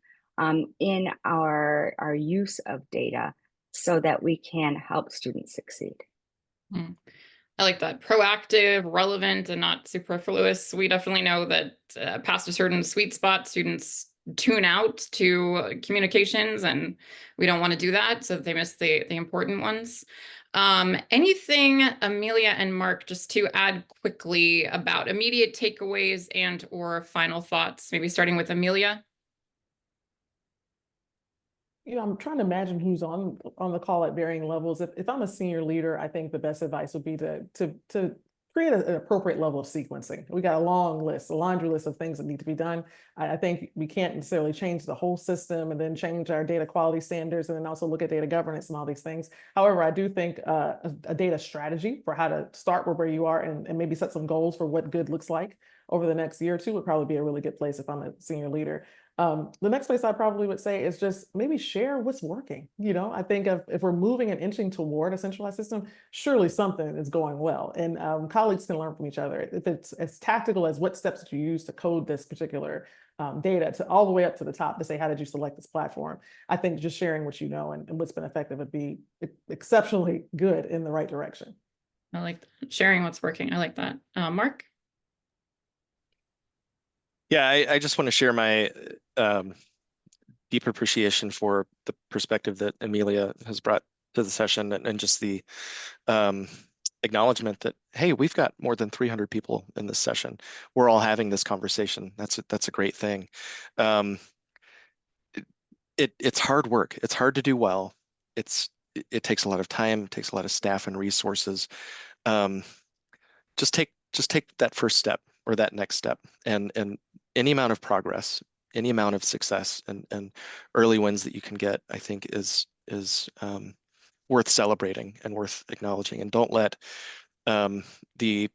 [SPEAKER 3] in our use of data so that we can help students succeed.
[SPEAKER 1] I like that. Proactive, relevant, and not superfluous. We definitely know that past a certain sweet spot, students tune out to communications, and we don't want to do that, so they miss the important ones. Anything, Amelia and Mark, just to add quickly about immediate takeaways and or final thoughts, maybe starting with Amelia?
[SPEAKER 4] I'm trying to imagine who's on the call at varying levels. If I'm a senior leader, I think the best advice would be to create an appropriate level of sequencing. We got a long list, a laundry list of things that need to be done. I think we can't necessarily change the whole system and then change our data quality standards and then also look at data governance and all these things. However, I do think a data strategy for how to start where you are and maybe set some goals for what good looks like over the next year or two would probably be a really good place if I'm a senior leader. The next place I probably would say is just maybe share what's working. I think if we're moving and inching toward a centralized system, surely something is going well. And colleagues can learn from each other. If it's as tactical as what steps did you use to code this particular data to all the way up to the top to say, how did you select this platform? I think just sharing what you know and what's been effective would be exceptionally good in the right direction.
[SPEAKER 1] I like that. Sharing what's working. I like that. Mark?
[SPEAKER 2] Yeah, I just want to share my deep appreciation for the perspective that Amelia has brought to the session and just the acknowledgement that, hey, we've got more than 300 people in this session. We're all having this conversation. That's a great thing. It's hard work. It's hard to do well. It takes a lot of time. It takes a lot of staff and resources. Just take that first step or that next step, and any amount of progress, any amount of success and early wins that you can get, I think is worth celebrating and worth acknowledging. And don't let the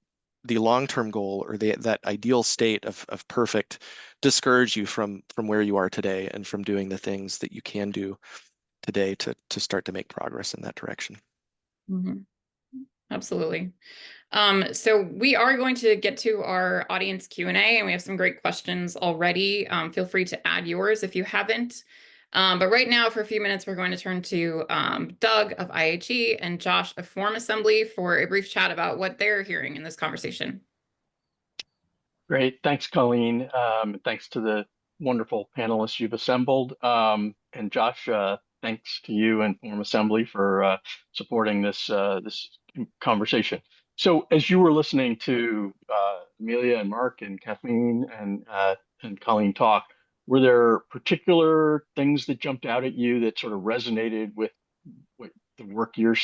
[SPEAKER 2] long-term goal or that ideal state of perfect discourage you from where you are today and from doing the things that you can do today to start to make progress in that direction.
[SPEAKER 1] Mm-hmm. Absolutely. So we are going to get to our audience Q&A, and we have some great questions already. Feel free to add yours if you haven't. But right now, for a few minutes, we're going to turn to Doug of IHE and Josh of Form Assembly for a brief chat about what they're hearing in this conversation.
[SPEAKER 5] Great. Thanks, Colleen. Thanks to the wonderful panelists you've assembled. And Josh, thanks to you and Form Assembly for supporting this conversation. So as you were listening to Amelia and Mark and Kathleen and Colleen talk, were there particular things that jumped out at you that sort of resonated with what the work you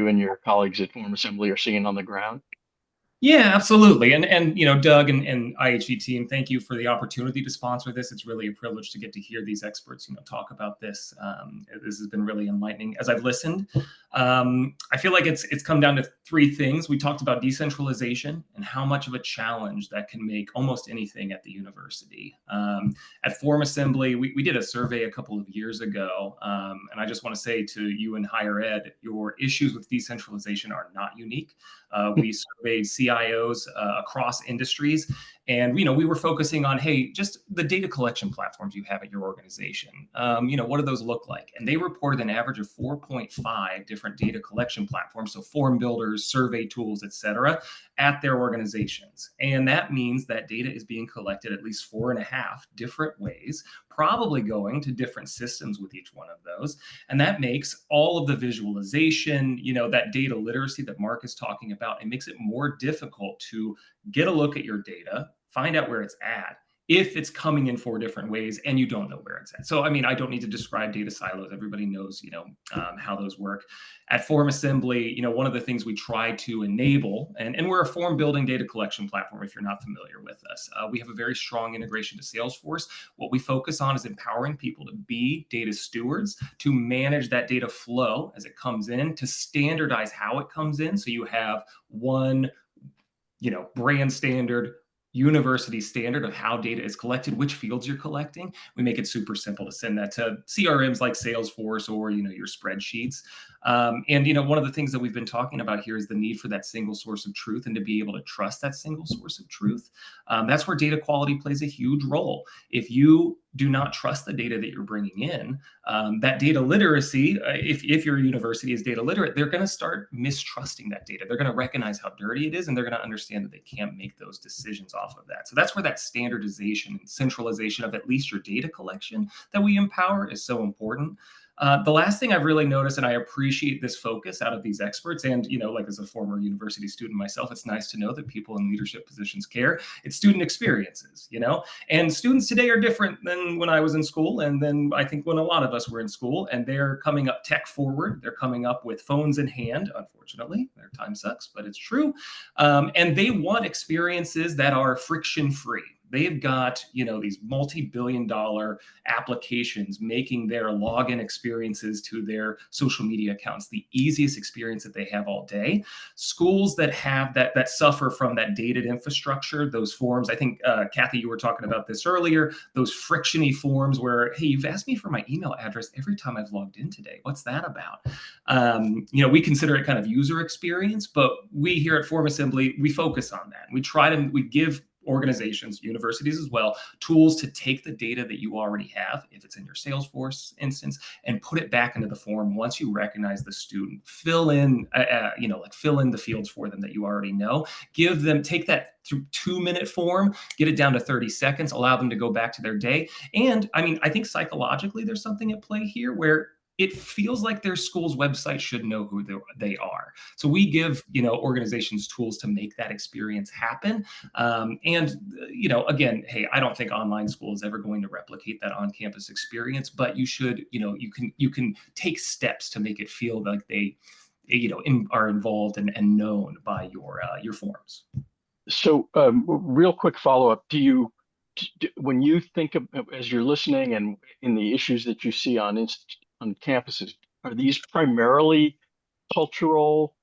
[SPEAKER 5] and your colleagues at Form Assembly are seeing on the ground?
[SPEAKER 6] Yeah, absolutely. And Doug and IHE team, thank you for the opportunity to sponsor this. It's really a privilege to get to hear these experts, talk about this. This has been really enlightening. As I've listened, I feel like it's come down to three things. We talked about decentralization and how much of a challenge that can make almost anything at the university. At Form Assembly, we did a survey a couple of years ago, and I just want to say to you in higher ed, your issues with decentralization are not unique. We surveyed CIOs across industries, and we were focusing on, hey, just the data collection platforms you have at your organization. What do those look like? And they reported an average of 4.5 different data collection platforms, so form builders, survey tools, et cetera, at their organizations. And that means that data is being collected at least 4.5 different ways, probably going to different systems with each one of those. And that makes all of the visualization, that data literacy that Mark is talking about, it makes it more difficult to get a look at your data, find out where it's at, if it's coming in 4 different ways and you don't know where it's at. So, I mean, I don't need to describe data silos. Everybody knows, how those work. At Form Assembly, one of the things we try to enable, and we're a form building data collection platform, if you're not familiar with us, we have a very strong integration to Salesforce. What we focus on is empowering people to be data stewards, to manage that data flow as it comes in, to standardize how it comes in. So you have one, brand standard, university standard of how data is collected, which fields you're collecting. We make it super simple to send that to CRMs like Salesforce or, your spreadsheets. And one of the things that we've been talking about here is the need for that single source of truth and to be able to trust that single source of truth. That's where data quality plays a huge role. If you do not trust the data that you're bringing in, that data literacy, if your university is data literate, they're going to start mistrusting that data. They're going to recognize how dirty it is, and they're going to understand that they can't make those decisions off of that. So that's where that standardization and centralization of at least your data collection that we empower is so important. The last thing I've really noticed, and I appreciate this focus out of these experts, and like as a former university student myself, it's nice to know that people in leadership positions care. It's student experiences, and students today are different than when I was in school, and then I think when a lot of us were in school, and they're coming up tech forward. They're coming up with phones in hand. Unfortunately, their time sucks, but it's true. And they want experiences that are friction-free. They've got, these multi-billion-dollar applications making their login experiences to their social media accounts the easiest experience that they have all day. Schools that have that suffer from that dated infrastructure, those forms. I think, Kathy, you were talking about this earlier, those friction-y forms where, hey, you've asked me for my email address every time I've logged in today. What's that about? We consider it kind of user experience, but we here at Form Assembly, we focus on that. We give organizations, universities as well, tools to take the data that you already have, if it's in your Salesforce instance, and put it back into the form once you recognize the student. Fill in the fields for them that you already know. Take that through 2-minute form, get it down to 30 seconds, allow them to go back to their day. And I think psychologically there's something at play here where it feels like their school's website should know who they are. So we give, organizations tools to make that experience happen. Again, hey, I don't think online school is ever going to replicate that on-campus experience, but you should, you can take steps to make it feel like they, are involved and known by your forms.
[SPEAKER 5] So real quick follow-up, when you think of, as you're listening and in the issues that you see on campuses, are these primarily cultural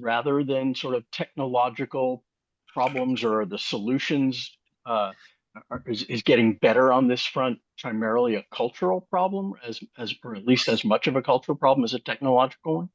[SPEAKER 5] rather than sort of technological problems, or are the solutions is getting better on this front primarily a cultural problem or at least as much of a cultural problem as a technological one?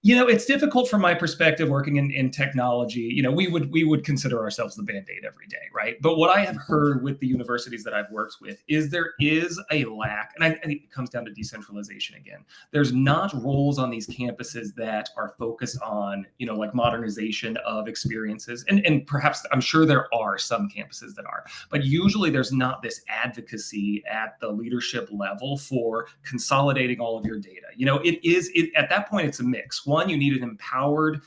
[SPEAKER 6] It's difficult from my perspective working in technology. We would consider ourselves the Band-Aid every day, right? But what I have heard with the universities that I've worked with is there is a lack, and I think it comes down to decentralization again. There's not roles on these campuses that are focused on, like modernization of experiences. And perhaps, I'm sure there are some campuses that are, but usually there's not this advocacy at the leadership level for consolidating all of your data. At that point, it's a mix. One, you need an empowered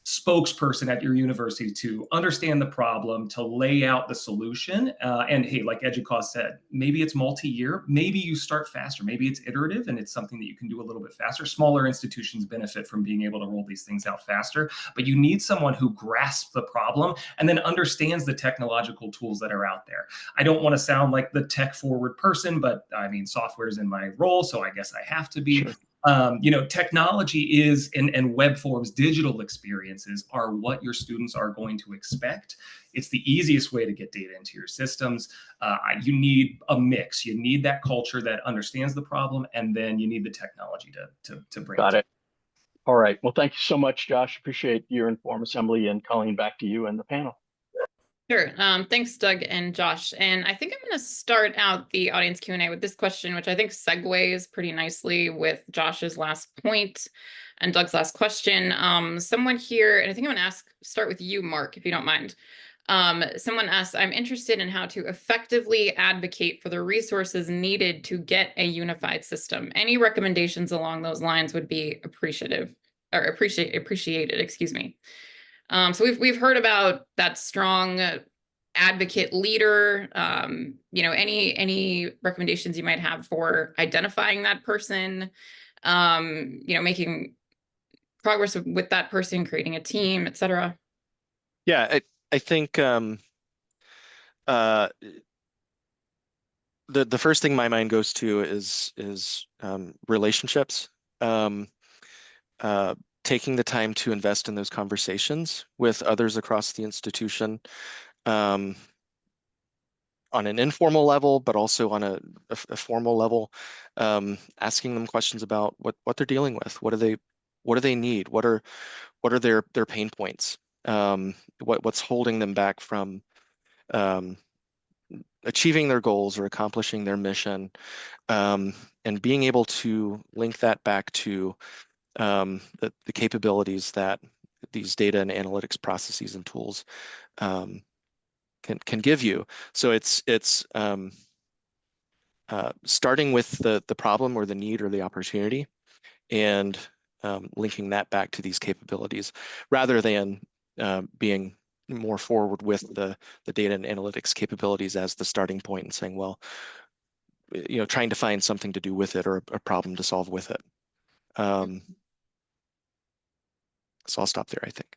[SPEAKER 6] spokesperson at your university to understand the problem, to lay out the solution. And hey, like Educause said, maybe it's multi-year, maybe you start faster, maybe it's iterative and it's something that you can do a little bit faster. Smaller institutions benefit from being able to roll these things out faster, but you need someone who grasps the problem and then understands the technological tools that are out there. I don't want to sound like the tech forward person, but software is in my role, so I guess I have to be. Sure. Technology is, and web forms, digital experiences are what your students are going to expect. It's the easiest way to get data into your systems. You need a mix. You need that culture that understands the problem, and then you need the technology to bring it.
[SPEAKER 5] Got it. All right. Well, thank you so much, Josh. Appreciate your Inform Assembly, and Colleen, back to you and the panel.
[SPEAKER 1] Sure. Thanks, Doug and Josh. And I think I'm going to start out the audience Q&A with this question, which I think segues pretty nicely with Josh's last point and Doug's last question. Someone here, and I think I'm going to start with you, Mark, if you don't mind. Someone asked, I'm interested in how to effectively advocate for the resources needed to get a unified system. Any recommendations along those lines would be appreciated, excuse me. So we've heard about that strong advocate leader, any recommendations you might have for identifying that person, making progress with that person, creating a team, et cetera?
[SPEAKER 2] Yeah, I think the first thing my mind goes to is relationships. Taking the time to invest in those conversations with others across the institution, on an informal level, but also on a formal level, asking them questions about what they're dealing with, what do they need, what are their pain points, what's holding them back from achieving their goals or accomplishing their mission, and being able to link that back to the capabilities that these data and analytics processes and tools can give you. So it's starting with the problem or the need or the opportunity, and linking that back to these capabilities, rather than being more forward with the data and analytics capabilities as the starting point and saying, well, trying to find something to do with it or a problem to solve with it. So I'll stop there, I think.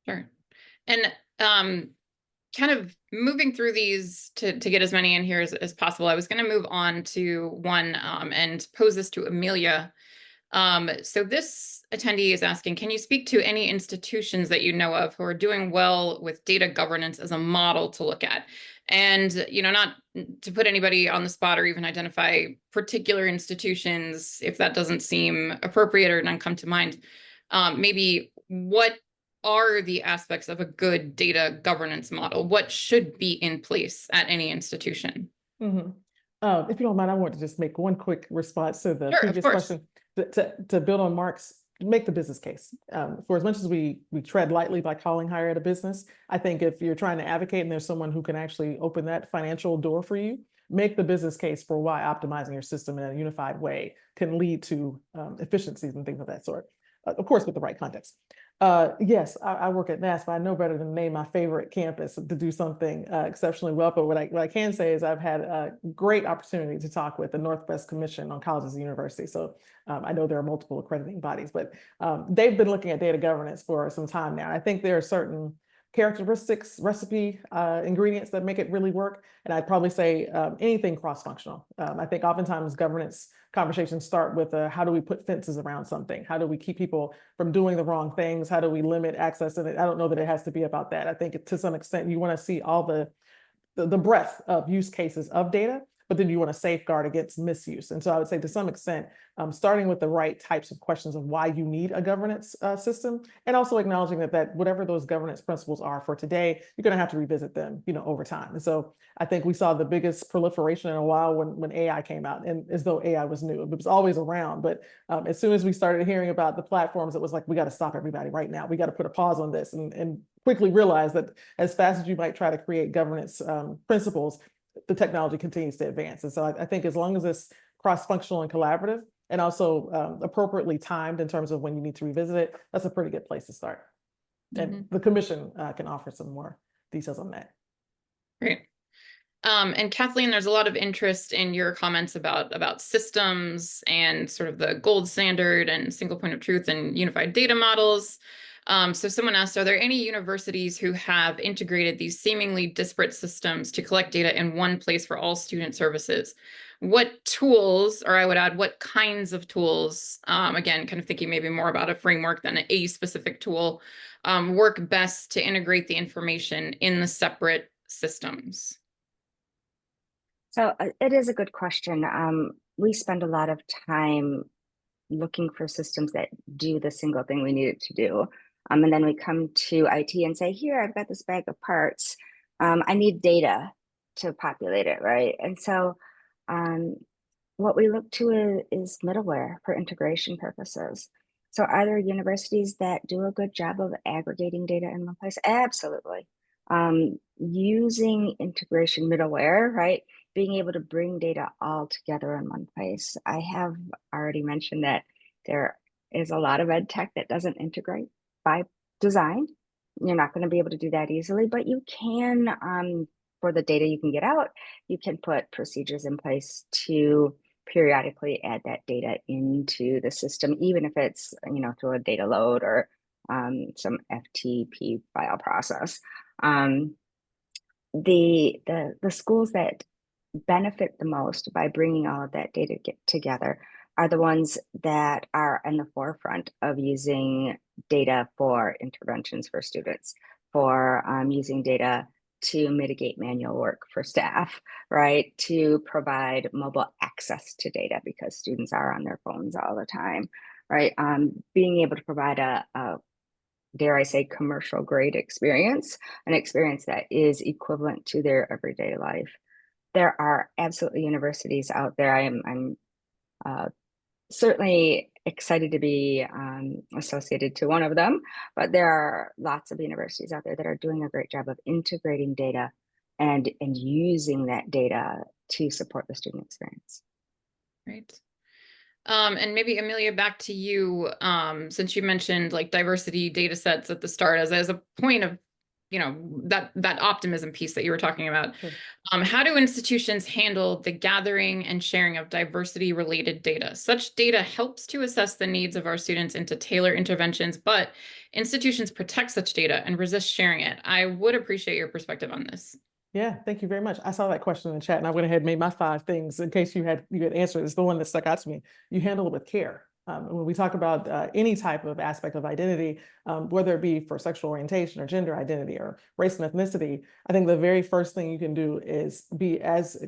[SPEAKER 1] Sure. And kind of moving through these to get as many in here as possible, I was going to move on to one and pose this to Amelia. So this attendee is asking, can you speak to any institutions that you know of who are doing well with data governance as a model to look at? And, not to put anybody on the spot or even identify particular institutions, if that doesn't seem appropriate or none come to mind, maybe what are the aspects of a good data governance model? What should be in place at any institution?
[SPEAKER 4] Mm-hmm. If you don't mind, I want to just make one quick response to the
[SPEAKER 1] Sure,
[SPEAKER 4] previous question. To build on Mark's, make the business case. For as much as we tread lightly by calling higher ed a business, I think if you're trying to advocate and there's someone who can actually open that financial door for you, make the business case for why optimizing your system in a unified way can lead to efficiencies and things of that sort. Of course, with the right context. Yes, I work at NASP, but I know better than name my favorite campus to do something exceptionally well. But what I can say is I've had a great opportunity to talk with the Northwest Commission on Colleges and Universities. So I know there are multiple accrediting bodies, but they've been looking at data governance for some time now. I think there are certain characteristics, recipe ingredients that make it really work. And I'd probably say anything cross-functional. I think oftentimes governance conversations start with how do we put fences around something? How do we keep people from doing the wrong things? How do we limit access? And I don't know that it has to be about that. I think to some extent you want to see all the breadth of use cases of data, but then you want to safeguard against misuse. And so I would say to some extent, starting with the right types of questions of why you need a governance system, and also acknowledging that whatever those governance principles are for today, you're going to have to revisit them, over time. And so I think we saw the biggest proliferation in a while when AI came out, and as though AI was new. It was always around, but as soon as we started hearing about the platforms, it was like, we got to stop everybody right now. We got to put a pause on this and quickly realize that as fast as you might try to create governance principles, the technology continues to advance. And so I think as long as it's cross-functional and collaborative, and also appropriately timed in terms of when you need to revisit it, that's a pretty good place to start. And the commission can offer some more details on that.
[SPEAKER 1] Great. And Kathleen, there's a lot of interest in your comments about systems and sort of the gold standard and single point of truth and unified data models. So someone asked, are there any universities who have integrated these seemingly disparate systems to collect data in one place for all student services? What tools, or I would add, what kinds of tools, again, kind of thinking maybe more about a framework than a specific tool, work best to integrate the information in the separate systems?
[SPEAKER 3] So it is a good question. We spend a lot of time looking for systems that do the single thing we need it to do. And then we come to IT and say, here, I've got this bag of parts. I need data to populate it, right? And so what we look to is middleware for integration purposes. So are there universities that do a good job of aggregating data in one place? Absolutely. Using integration middleware, right? Being able to bring data all together in one place. I have already mentioned that there is a lot of ed tech that doesn't integrate by design. You're not going to be able to do that easily, but you can, for the data you can get out, you can put procedures in place to periodically add that data into the system, even if it's, through a data load or some FTP file process. The schools that benefit the most by bringing all of that data together are the ones that are in the forefront of using data for interventions for students, for using data to mitigate manual work for staff, right? To provide mobile access to data because students are on their phones all the time, right? Being able to provide a dare I say, commercial grade experience, an experience that is equivalent to their everyday life. There are absolutely universities out there. I'm certainly excited to be associated to one of them, but there are lots of universities out there that are doing a great job of integrating data and using that data to support the student experience.
[SPEAKER 1] Right. And maybe Amelia, back to you, since you mentioned like diversity data sets at the start as a point of, that optimism piece that you were talking about.
[SPEAKER 4] Sure.
[SPEAKER 1] How do institutions handle the gathering and sharing of diversity related data? Such data helps to assess the needs of our students and to tailor interventions, but institutions protect such data and resist sharing it. I would appreciate your perspective on this.
[SPEAKER 4] Yeah, thank you very much. I saw that question in the chat and I went ahead and made my 5 things in case you had answered. It's the one that stuck out to me. You handle it with care. When we talk about any type of aspect of identity, whether it be for sexual orientation or gender identity or race and ethnicity, I think the very first thing you can do is be as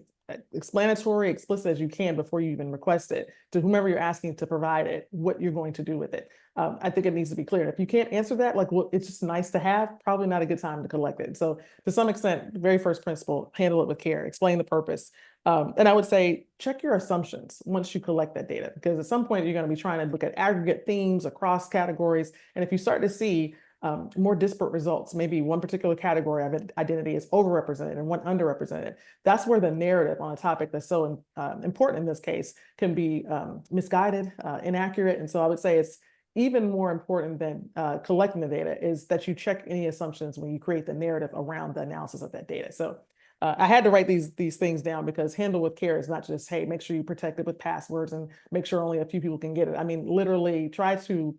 [SPEAKER 4] explanatory, explicit as you can before you even request it to whomever you're asking to provide it, what you're going to do with it. I think it needs to be clear. If you can't answer that, like, well, it's just nice to have, probably not a good time to collect it. So to some extent, the very first principle, handle it with care, explain the purpose. And I would say, check your assumptions once you collect that data, because at some point you're going to be trying to look at aggregate themes across categories. And if you start to see more disparate results, maybe one particular category of identity is overrepresented and one underrepresented, that's where the narrative on a topic that's so important in this case can be misguided, inaccurate. And so I would say it's even more important than collecting the data is that you check any assumptions when you create the narrative around the analysis of that data. So I had to write these things down because handle with care is not just, hey, make sure you protect it with passwords and make sure only a few people can get it. I mean, literally try to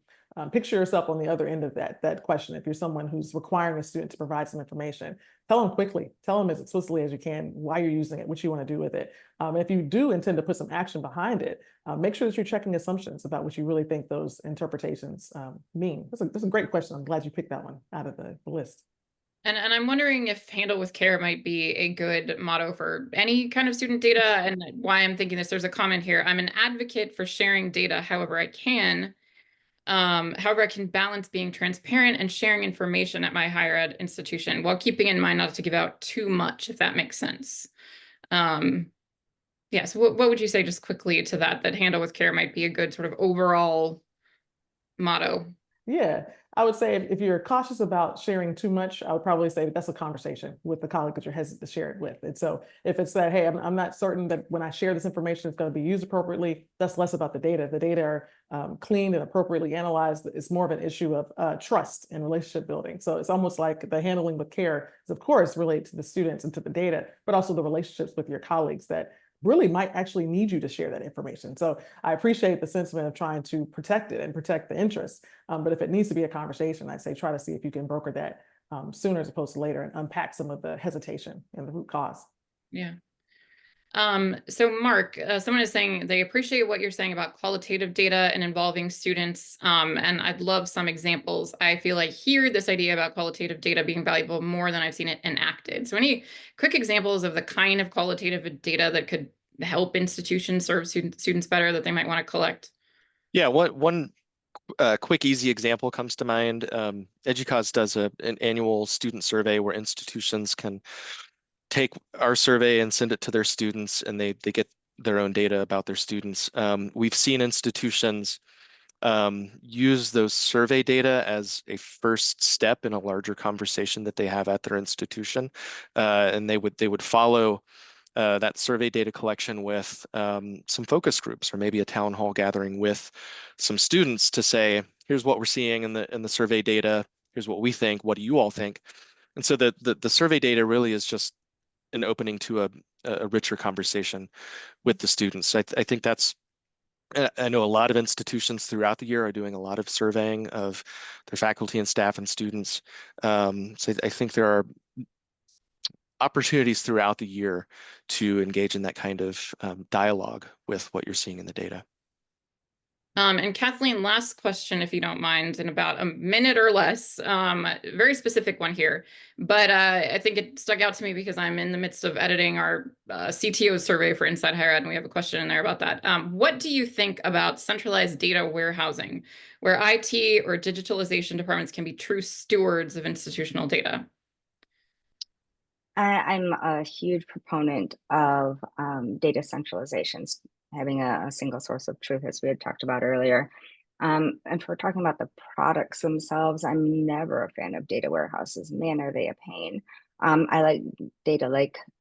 [SPEAKER 4] picture yourself on the other end of that question. If you're someone who's requiring a student to provide some information, tell them quickly, tell them as explicitly as you can why you're using it, what you want to do with it. And if you do intend to put some action behind it, make sure that you're checking assumptions about what you really think those interpretations mean. That's a great question. I'm glad you picked that one out of the list.
[SPEAKER 1] And I'm wondering if handle with care might be a good motto for any kind of student data. And why I'm thinking this, there's a comment here. I'm an advocate for sharing data however I can. However, I can balance being transparent and sharing information at my higher ed institution while keeping in mind not to give out too much, if that makes sense. Yeah, so what would you say just quickly to that handle with care might be a good sort of overall motto?
[SPEAKER 4] Yeah, I would say if you're cautious about sharing too much, I would probably say that's a conversation with the colleague that you're hesitant to share it with. And so if it's that, hey, I'm not certain that when I share this information, it's going to be used appropriately, that's less about the data. The data are cleaned and appropriately analyzed. It's more of an issue of trust and relationship building. So it's almost like the handling with care is, of course, related to the students and to the data, but also the relationships with your colleagues that really might actually need you to share that information. So I appreciate the sentiment of trying to protect it and protect the interests. But if it needs to be a conversation, I'd say try to see if you can broker that sooner as opposed to later and unpack some of the hesitation and the root cause.
[SPEAKER 1] Yeah. So Mark, someone is saying they appreciate what you're saying about qualitative data and involving students. And I'd love some examples. I feel like here, this idea about qualitative data being valuable more than I've seen it enacted. So any quick examples of the kind of qualitative data that could help institutions serve students better that they might want to collect?
[SPEAKER 2] Yeah, one quick, easy example comes to mind. EDUCAUSE does an annual student survey where institutions can take our survey and send it to their students, and they get their own data about their students. We've seen institutions use those survey data as a first step in a larger conversation that they have at their institution, and they would follow that survey data collection with some focus groups or maybe a town hall gathering with some students to say, here's what we're seeing in the survey data. here's what we think. What do you all think? And so the survey data really is just an opening to a richer conversation with the students. I think that's, I know a lot of institutions throughout the year are doing a lot of surveying of their faculty and staff and students. So I think there are opportunities throughout the year to engage in that kind of dialogue with what you're seeing in the data.
[SPEAKER 1] And Kathleen, last question, if you don't mind, in about a minute or less, very specific one here, but I think it stuck out to me because I'm in the midst of editing our CTO survey for Inside Higher Ed, and we have a question in there about that. What do you think about centralized data warehousing, where IT or digitalization departments can be true stewards of institutional data?
[SPEAKER 3] I'm a huge proponent of data centralizations, having a single source of truth, as we had talked about earlier. And if we're talking about the products themselves, I'm never a fan of data warehouses. Man, are they a pain. I like data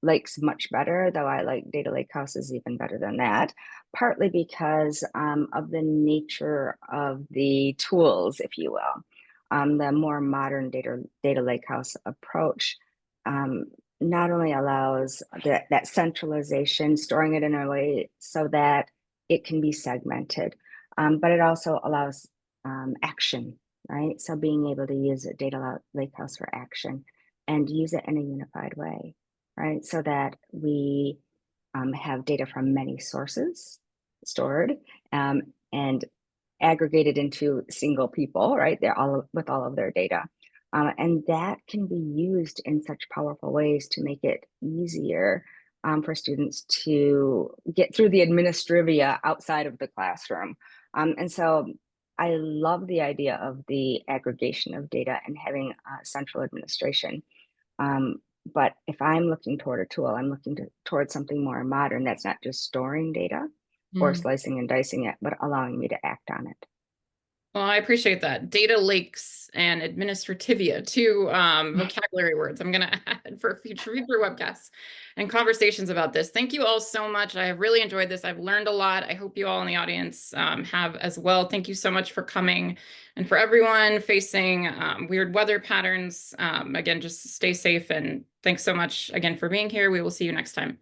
[SPEAKER 3] lakes much better, though I like data lake houses even better than that, partly because of the nature of the tools, if you will. The more modern data lake house approach not only allows that centralization, storing it in a way so that it can be segmented, but it also allows action, right? So being able to use a data lakehouse for action and use it in a unified way, right? So that we have data from many sources stored and aggregated into single people, right? They're all with all of their data. And that can be used in such powerful ways to make it easier for students to get through the administrivia outside of the classroom. And so I love the idea of the aggregation of data and having central administration. But if I'm looking toward a tool, I'm looking towards something more modern that's not just storing data or slicing and dicing it, but allowing me to act on it.
[SPEAKER 1] Well, I appreciate that. Data lakes and administrativia, two vocabulary words I'm going to add for future webcasts and conversations about this. Thank you all so much. I have really enjoyed this. I've learned a lot. I hope you all in the audience have as well. Thank you so much for coming. And for everyone facing weird weather patterns, again, just stay safe. And thanks so much again for being here. We will see you next time.